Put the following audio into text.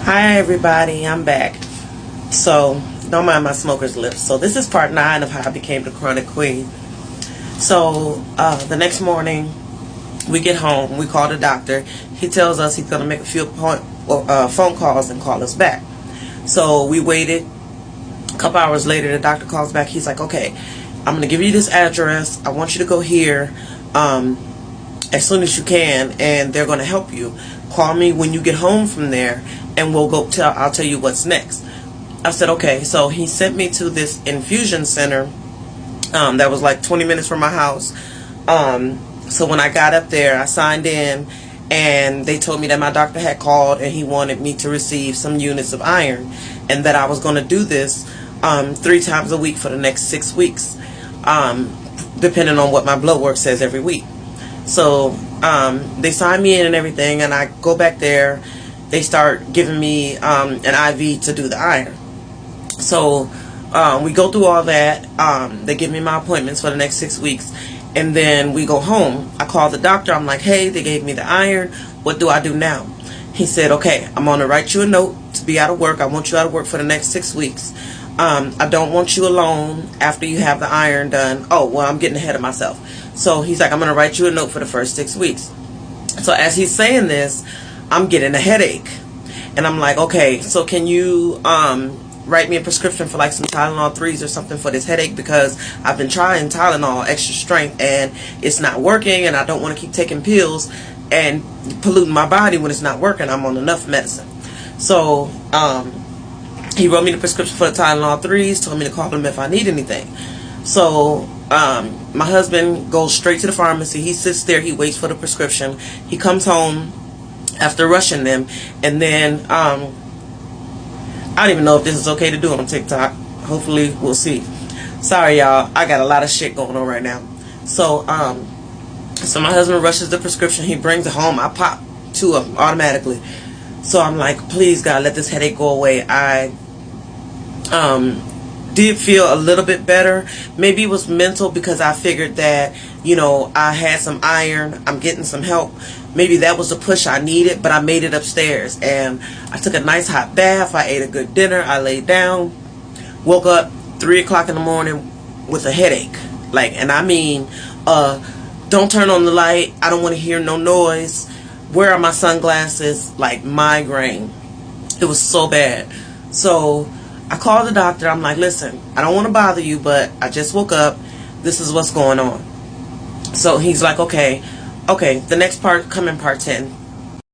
Hi everybody, I'm back. So, don't mind my smoker's lips. So this is part 9 of how I became the chronic queen. So, the next morning, we get home, we call the doctor. He tells us he's going to make a few phone calls and call us back. So we waited. A couple hours later, the doctor calls back. He's like, okay, I'm going to give you this address. I want you to go here as soon as you can, and they're going to help you. Call me when you get home from there, and I'll tell you what's next. I said, okay. So he sent me to this infusion center that was like 20 minutes from my house. So when I got up there, I signed in, and they told me that my doctor had called and he wanted me to receive some units of iron, and that I was going to do this 3 times a week for the next 6 weeks, depending on what my blood work says every week. So they signed me in and everything, and I go back there. They start giving me an IV to do the iron. So we go through all that. They give me my appointments for the next 6 weeks, and then we go home. I call the doctor. I'm like, hey, they gave me the iron. What do I do now? He said, okay, I'm going to write you a note to be out of work. I want you out of work for the next 6 weeks. I don't want you alone after you have the iron done. Oh, well, I'm getting ahead of myself. So he's like, I'm going to write you a note for the first 6 weeks. So as he's saying this, I'm getting a headache. And I'm like, okay, so can you write me a prescription for like some Tylenol 3s or something for this headache, because I've been trying Tylenol extra strength and it's not working, and I don't want to keep taking pills and polluting my body when it's not working. I'm on enough medicine. So he wrote me the prescription for the Tylenol 3s, told me to call him if I need anything. So my husband goes straight to the pharmacy. He sits there, he waits for the prescription. He comes home after rushing them, and then I don't even know if this is okay to do on TikTok. Hopefully we'll see. Sorry y'all, I got a lot of shit going on right now. So so my husband rushes the prescription, he brings it home. I pop 2 of them automatically. So I'm like, please God, let this headache go away. I did feel a little bit better. Maybe it was mental, because I figured that, you know, I had some iron, I'm getting some help. Maybe that was the push I needed. But I made it upstairs, and I took a nice hot bath. I ate a good dinner. I laid down, woke up 3 o'clock in the morning with a headache. Like, and I mean, don't turn on the light, I don't want to hear no noise, where are my sunglasses, like migraine. It was so bad. So I called the doctor. I'm like, listen, I don't want to bother you, but I just woke up. This is what's going on. So he's like, okay, the next part, come in part 10.